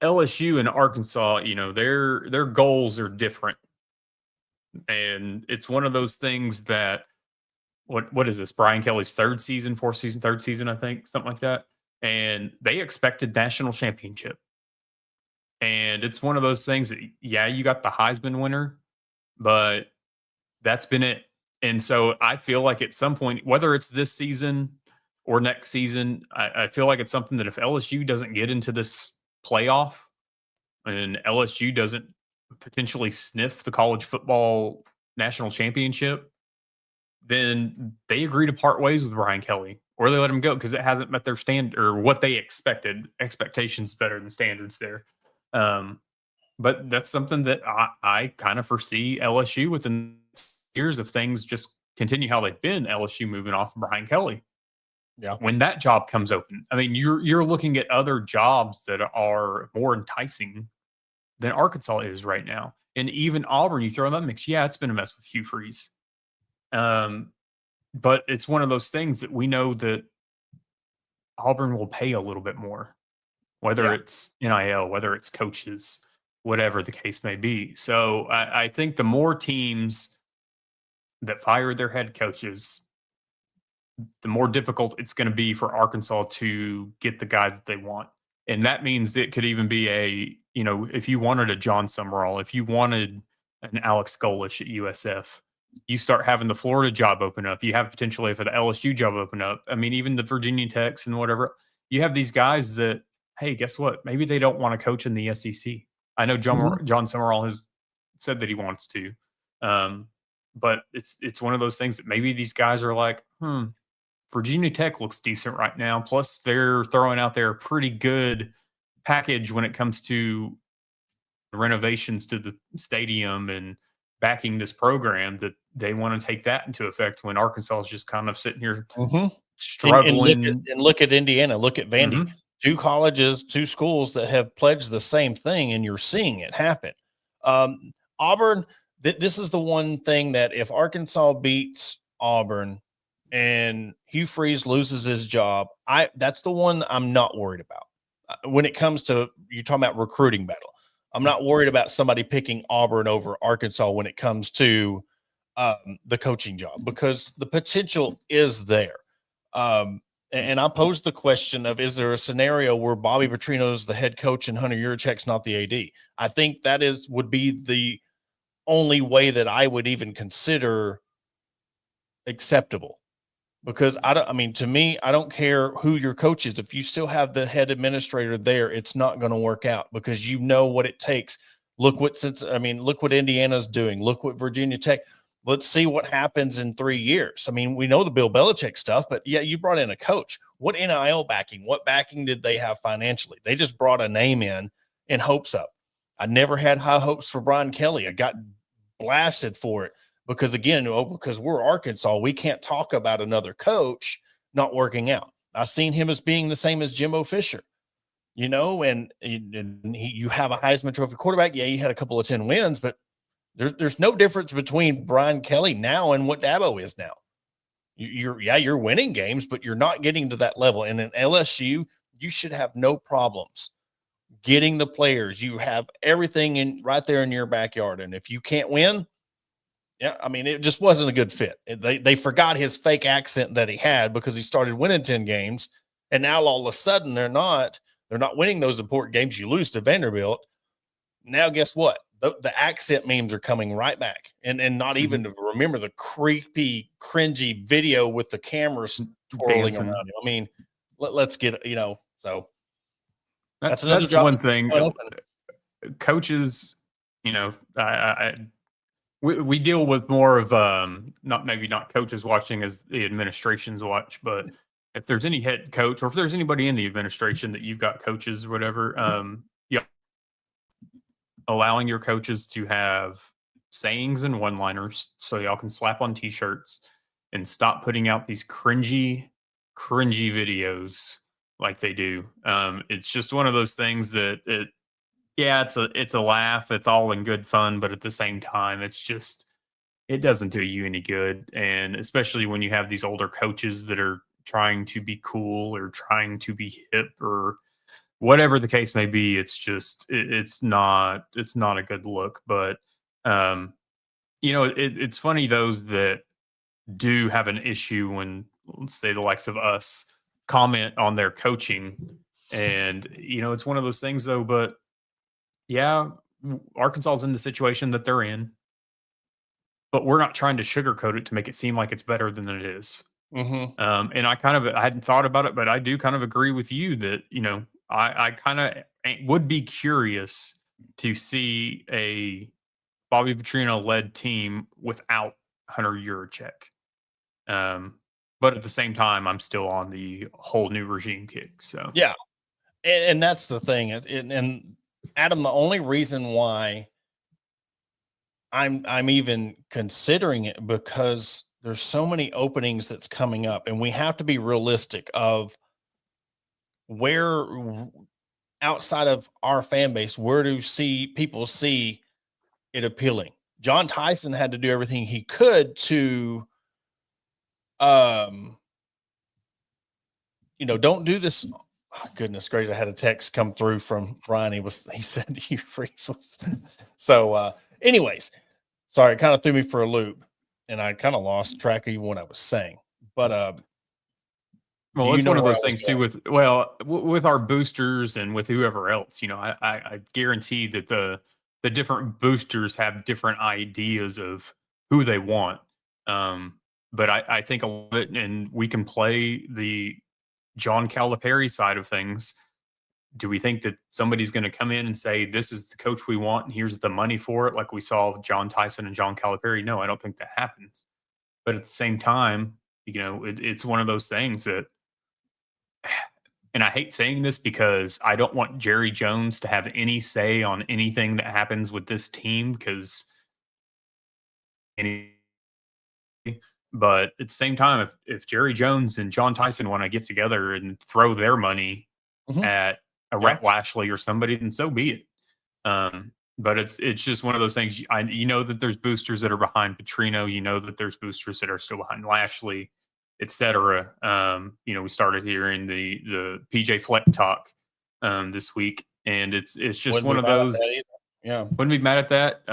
LSU and Arkansas, their goals are different. And it's one of those things that, what is this? Brian Kelly's third season, I think, something like that. And they expected national championship. And it's one of those things that, yeah, you got the Heisman winner, but that's been it. And so I feel like at some point, whether it's this season or next season, I feel like it's something that if LSU doesn't get into this playoff and LSU doesn't potentially sniff the college football national championship, then they agree to part ways with Brian Kelly, or they let him go because it hasn't met their standard or what they expected. Expectations better than standards there. But that's something that I kind of foresee LSU within years of things just continue how they've been. LSU moving off of Brian Kelly. Yeah. When that job comes open, you're looking at other jobs that are more enticing than Arkansas is right now. And even Auburn, you throw in that mix. Yeah, it's been a mess with Hugh Freeze. But it's one of those things that we know that Auburn will pay a little bit more, whether it's NIL, whether it's coaches, whatever the case may be. So I think the more teams that fire their head coaches, the more difficult it's going to be for Arkansas to get the guy that they want. And that means it could even be if you wanted a John Summerall, if you wanted an Alex Golish at USF, you start having the Florida job open up. You have potentially for the LSU job open up. I mean, even the Virginia Techs and whatever. You have these guys that, hey, guess what? Maybe they don't want to coach in the SEC. I know John Summerall has said that he wants to. But it's one of those things that maybe these guys are like, Virginia Tech looks decent right now. Plus, they're throwing out there a pretty good package when it comes to renovations to the stadium and backing this program, that they want to take that into effect when Arkansas is just kind of sitting here struggling. And look at Indiana. Look at Vandy. Two colleges, two schools that have pledged the same thing, and you're seeing it happen. Auburn, this is the one thing that if Arkansas beats Auburn and Hugh Freeze loses his job, that's the one I'm not worried about. When it comes to, you're talking about recruiting battle, I'm not worried about somebody picking Auburn over Arkansas when it comes to the coaching job, because the potential is there. And I posed the question of, is there a scenario where Bobby Petrino's the head coach and Hunter Yurachek's not the AD? I think that would be the only way that I would even consider acceptable. Because to me, I don't care who your coach is. If you still have the head administrator there, it's not going to work out, because you know what it takes. Look what Indiana's doing. Look what Virginia Tech. Let's see what happens in 3 years. I mean, we know the Bill Belichick stuff, but yeah, you brought in a coach. What NIL backing? What backing did they have financially? They just brought a name in hopes up. I never had high hopes for Brian Kelly. I got blasted for it. Because because we're Arkansas, we can't talk about another coach not working out. I've seen him as being the same as Jimbo Fisher, you have a Heisman Trophy quarterback. Yeah, he had a couple of 10 wins, but there's no difference between Brian Kelly now and what Dabo is now. You're winning games, but you're not getting to that level. And in LSU, you should have no problems getting the players. You have everything right there in your backyard. And if you can't win, yeah, I mean, it just wasn't a good fit. They forgot his fake accent that he had because he started winning 10 games, and now all of a sudden they're not winning those important games. You lose to Vanderbilt. Now, guess what? The accent memes are coming right back, and not even to remember the creepy, cringy video with the cameras twirling around him. I mean, let's get So that's another job. One thing. Coaches, We deal with more of not coaches watching as the administrations watch, but if there's any head coach or if there's anybody in the administration that you've got coaches or whatever, allowing your coaches to have sayings and one-liners so y'all can slap on t-shirts and stop putting out these cringy videos like they do. It's just one of those things that it's a laugh. It's all in good fun, but at the same time, it doesn't do you any good. And especially when you have these older coaches that are trying to be cool or trying to be hip or whatever the case may be, it's not a good look. But it's funny, those that do have an issue when, let's say, the likes of us comment on their coaching, and it's one of those things though. But yeah, Arkansas is in the situation that they're in, but we're not trying to sugarcoat it to make it seem like it's better than it is. And I hadn't thought about it, but I do kind of agree with you that, I kind of would be curious to see a Bobby Petrino led team without Hunter Yurachek. But at the same time, I'm still on the whole new regime kick. So yeah, and that's the thing. And Adam, the only reason why I'm even considering it, because there's so many openings that's coming up, and we have to be realistic of where outside of our fan base, where do people see it appealing? John Tyson had to do everything he could to, don't do this. Oh, goodness gracious. I had a text come through from Brian. He said Hugh Freeze was. So, anyways, sorry, it kind of threw me for a loop and I kind of lost track of what I was saying, but, well, it's one of those things too with our boosters and with whoever else, I guarantee that the different boosters have different ideas of who they want. But I think a lot of it, and we can play the John Calipari side of things. Do we think that somebody's going to come in and say, this is the coach we want and here's the money for it, like we saw John Tyson and John Calipari? No, I don't think that happens. But at the same time, it's one of those things that, and I hate saying this because I don't want Jerry Jones to have any say on anything that happens with this team, but at the same time, if Jerry Jones and John Tyson want to get together and throw their money at a Rhett Lashley or somebody, then so be it. But it's just one of those things. That there's boosters that are behind Petrino. That there's boosters that are still behind Lashley, etc. We started hearing the PJ Fleck talk this week, and it's just one of those. Yeah, wouldn't be mad at that.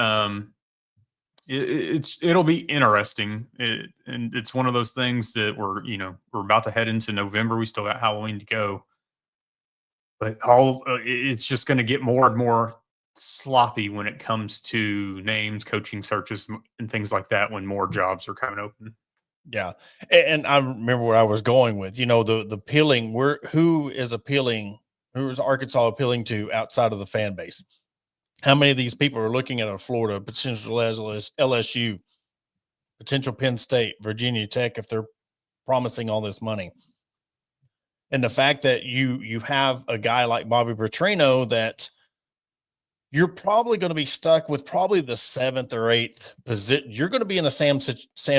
It'll be interesting, and it's one of those things that we're about to head into November. We still got Halloween to go, but it's just going to get more and more sloppy when it comes to names, coaching searches, and things like that when more jobs are coming open. Yeah. And I remember where I was going with, the appealing, who is Arkansas appealing to outside of the fan base? How many of these people are looking at a Florida, potential LSU, potential Penn State, Virginia Tech, if they're promising all this money? And the fact that you have a guy like Bobby Petrino that you're probably going to be stuck with probably the 7th or 8th position. You're going to be in a Sam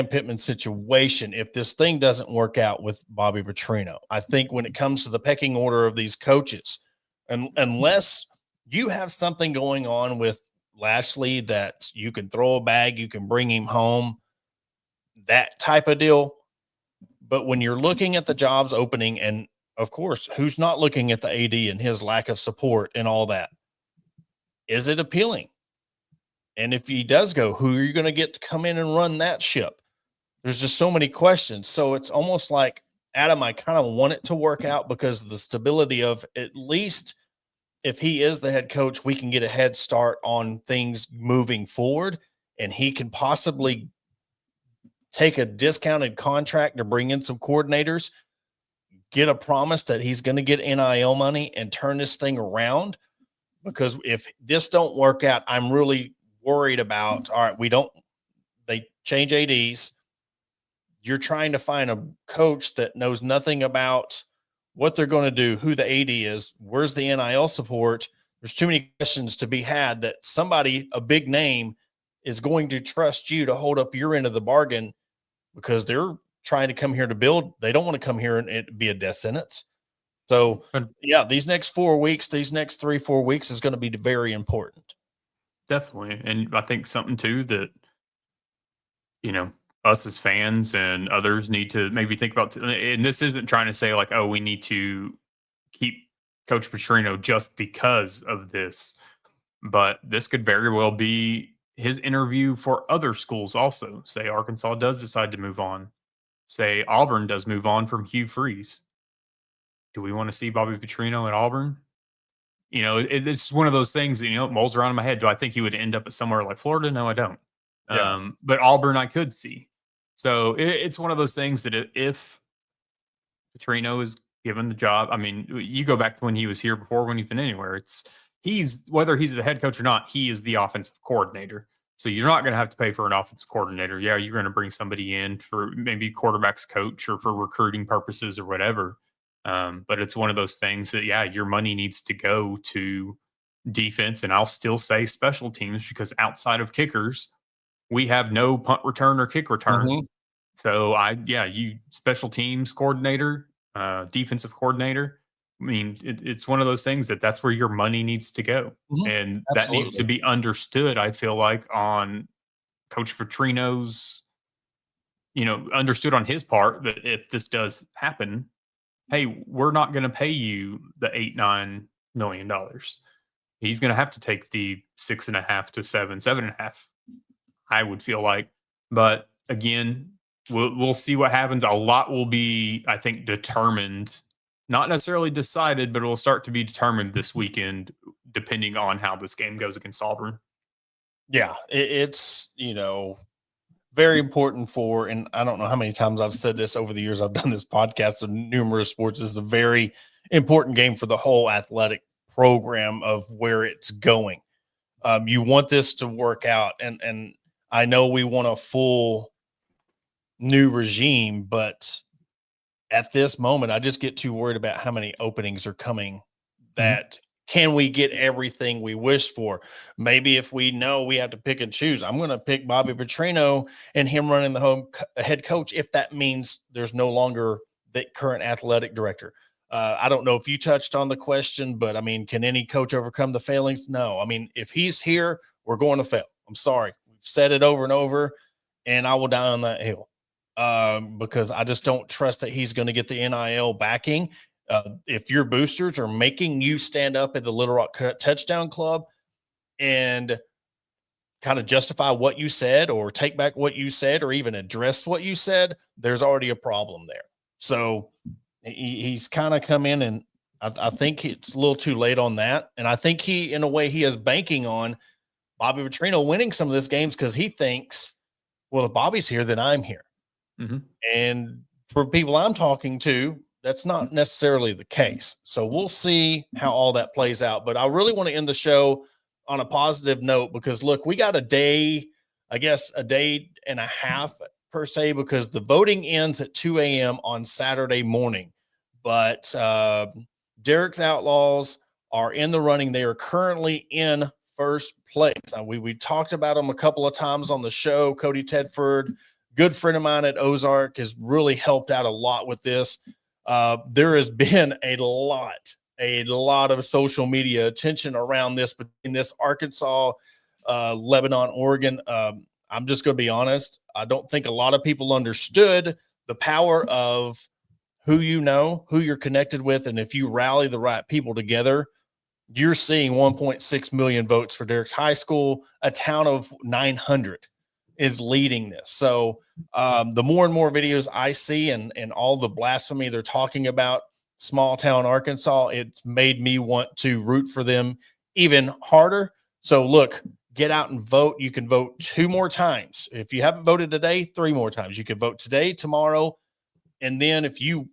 Pittman situation if this thing doesn't work out with Bobby Petrino. I think when it comes to the pecking order of these coaches, unless you have something going on with Lashley that you can throw a bag, you can bring him home, that type of deal. But when you're looking at the jobs opening, and of course, who's not looking at the AD and his lack of support and all that? Is it appealing? And if he does go, who are you going to get to come in and run that ship? There's just so many questions. So it's almost like, Adam, I kind of want it to work out because of the stability of, at least if he is the head coach, we can get a head start on things moving forward, and he can possibly take a discounted contract to bring in some coordinators, get a promise that he's going to get NIL money and turn this thing around. Because if this don't work out, I'm really worried about, all right, they change ADs. You're trying to find a coach that knows nothing about what they're going to do, who the AD is, where's the NIL support. There's too many questions to be had that somebody, a big name, is going to trust you to hold up your end of the bargain because they're trying to come here to build. They don't want to come here and be a death sentence. So, yeah, these next 4 weeks, these next 3-4 weeks is going to be very important. Definitely. And I think something, too, that, us as fans and others need to maybe think about, and this isn't trying to say like, oh, we need to keep Coach Petrino just because of this, but this could very well be his interview for other schools also. Say Arkansas does decide to move on. Say Auburn does move on from Hugh Freeze. Do we want to see Bobby Petrino at Auburn? It's one of those things that, it mulls around in my head. Do I think he would end up at somewhere like Florida? No, I don't. Yeah. But Auburn, I could see. So it's one of those things that if Petrino is given the job, I mean, you go back to when he was here before, when he's been anywhere, whether he's the head coach or not, he is the offensive coordinator. So you're not going to have to pay for an offensive coordinator. Yeah, you're going to bring somebody in for maybe quarterback's coach or for recruiting purposes or whatever. But it's one of those things that, yeah, your money needs to go to defense. And I'll still say special teams, because outside of kickers, we have no punt return or kick return. Mm-hmm. So you special teams coordinator, defensive coordinator, I mean, it's one of those things that's where your money needs to go. And that needs to Absolutely. be understood, I feel like, on Coach Petrino's, understood on his part that if this does happen, hey, we're not going to pay you the $8-9 million. He's going to have to take the 6.5 to 7.5. I would feel like, but again, we'll see what happens. A lot will be, I think, determined, not necessarily decided, but it will start to be determined this weekend, depending on how this game goes against Auburn. Yeah, it's, very important for, and I don't know how many times I've said this over the years I've done this podcast of numerous sports. This is a very important game for the whole athletic program of where it's going. You want this to work out, and I know we want a full new regime, but at this moment, I just get too worried about how many openings are coming. That can we get everything we wish for? Maybe if we know we have to pick and choose, I'm going to pick Bobby Petrino and him running the head coach if that means there's no longer the current athletic director. I don't know if you touched on the question, but I mean, can any coach overcome the failings? No. I mean, if he's here, we're going to fail. I'm sorry. We've said it over and over, and I will die on that hill because I just don't trust that he's going to get the NIL backing. If your boosters are making you stand up at the Little Rock Touchdown Club and kind of justify what you said or take back what you said or even address what you said, there's already a problem there. So he's kind of come in, and I think it's a little too late on that. And I think he, in a way, he is banking on Bobby Petrino winning some of these games because he thinks, well, if Bobby's here, then I'm here. And for people I'm talking to, that's not necessarily the case. So we'll see how all that plays out. But I really want to end the show on a positive note because, look, we got a day and a half per se, because the voting ends at 2 a.m. on Saturday morning. But Derek's Outlaws are in the running. They are currently in first place. We talked about them a couple of times on the show. Cody Tedford, good friend of mine at Ozark, has really helped out a lot with this. There has been a lot of social media attention around this, between this Arkansas, Lebanon, Oregon. I'm just going to be honest. I don't think a lot of people understood the power of who you're connected with. And if you rally the right people together, you're seeing 1.6 million votes for Derek's High School. A town of 900 is leading this. So the more and more videos I see and all the blasphemy they're talking about small town Arkansas, it's made me want to root for them even harder. So look, get out and vote. You can vote 2 more times. If you haven't voted today, 3 more times. You can vote today, tomorrow, and then if you're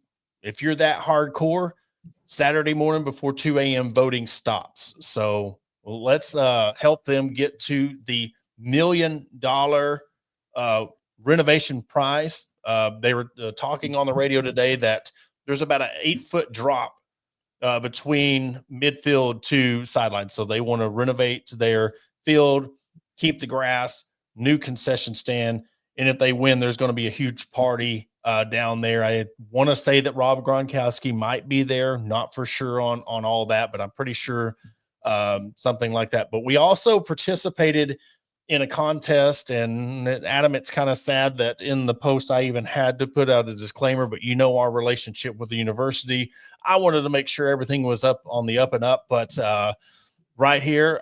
that hardcore, Saturday morning before 2 a.m. voting stops. So let's help them get to the $1 million renovation prize. They were talking on the radio today that there's about an 8-foot drop between midfield to sideline. So they want to renovate their field, keep the grass, new concession stand. And if they win, there's going to be a huge party down there. I want to say that Rob Gronkowski might be there. Not for sure on all that, but I'm pretty sure something like that. But we also participated in a contest, and Adam, it's kind of sad that in the post I even had to put out a disclaimer, but our relationship with the university. I wanted to make sure everything was up on the up and up, but right here,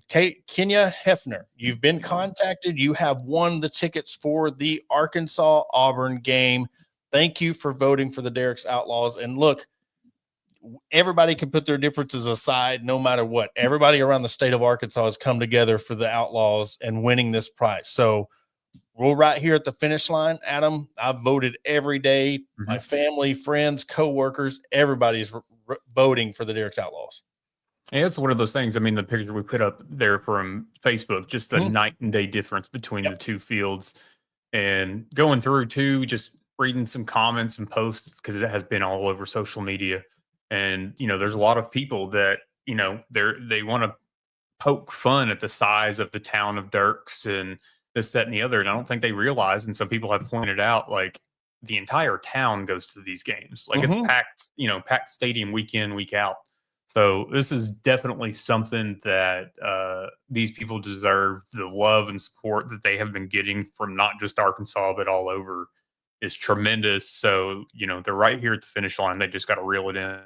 Kenya Hefner, you've been contacted. You have won the tickets for the Arkansas Auburn game. Thank you for voting for the Derek's Outlaws. And look, everybody can put their differences aside no matter what. Everybody around the state of Arkansas has come together for the Outlaws and winning this prize. So we're right here at the finish line. Adam, I've voted every day. My family, friends, coworkers, everybody's voting for the Derek's Outlaws. Yeah, it's one of those things. I mean, the picture we put up there from Facebook, just the night and day difference between the two fields, and going through too, just reading some comments and posts, because it has been all over social media. And, there's a lot of people that, they want to poke fun at the size of the town of Dirks and this, that, and the other. And I don't think they realize, and some people have pointed out, like, the entire town goes to these games. Like it's packed, packed stadium week in, week out. So this is definitely something that these people deserve. The love and support that they have been getting from not just Arkansas, but all over is tremendous. So, they're right here at the finish line. They just got to reel it in.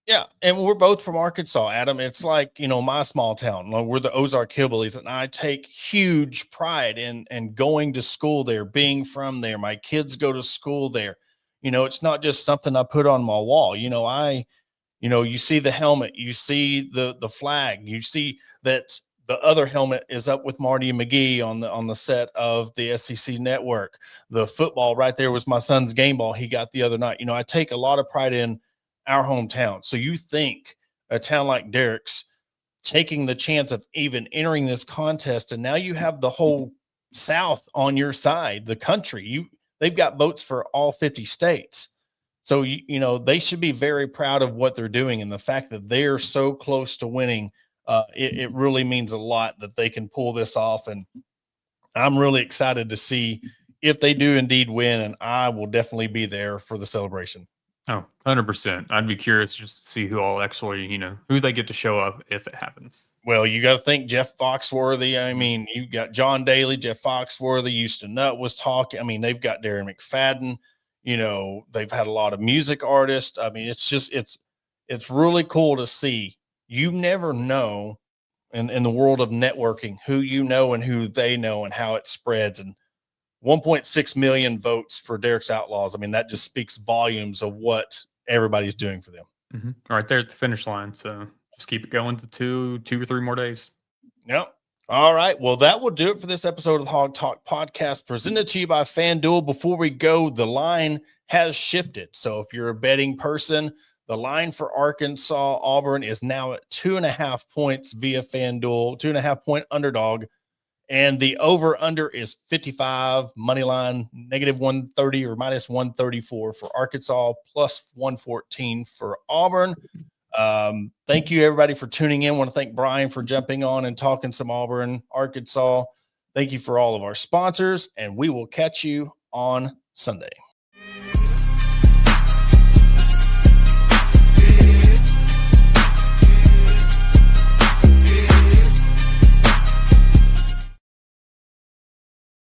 Yeah, and we're both from Arkansas, Adam. It's like, my small town. We're the Ozark Hillbillies, and I take huge pride in going to school there, being from there. My kids go to school there. It's not just something I put on my wall. You see the helmet, you see the flag, you see that the other helmet is up with Marty McGee on the set of the SEC network. The football right there was my son's game ball he got the other night. I take a lot of pride in our hometown. So you think a town like Derrick's taking the chance of even entering this contest, and now you have the whole South on your side, the country. They've got votes for all 50 states. So, they should be very proud of what they're doing, and the fact that they're so close to winning, it really means a lot that they can pull this off. And I'm really excited to see if they do indeed win, and I will definitely be there for the celebration. Oh, 100%. I'd be curious just to see who all actually, who they get to show up if it happens. Well, you got to think Jeff Foxworthy. I mean, you got John Daly, Jeff Foxworthy, Houston Nutt was talking. I mean, they've got Darren McFadden. They've had a lot of music artists. I mean, it's really cool to see. You never know in the world of networking who and who they know and how it spreads. And 1.6 million votes for Derrick's Outlaws. I mean, that just speaks volumes of what everybody's doing for them. Right there at the finish line. So just keep it going to two or three more days. Yep. All right. Well, that will do it for this episode of the Hog Talk podcast presented to you by FanDuel. Before we go, the line has shifted. So if you're a betting person, the line for Arkansas Auburn is now at 2.5 points via FanDuel, 2.5 point underdog. And the over-under is 55, money line, -130 or -134 for Arkansas, +114 for Auburn. Thank you, everybody, for tuning in. I want to thank Brian for jumping on and talking some Auburn, Arkansas. Thank you for all of our sponsors, and we will catch you on Sunday.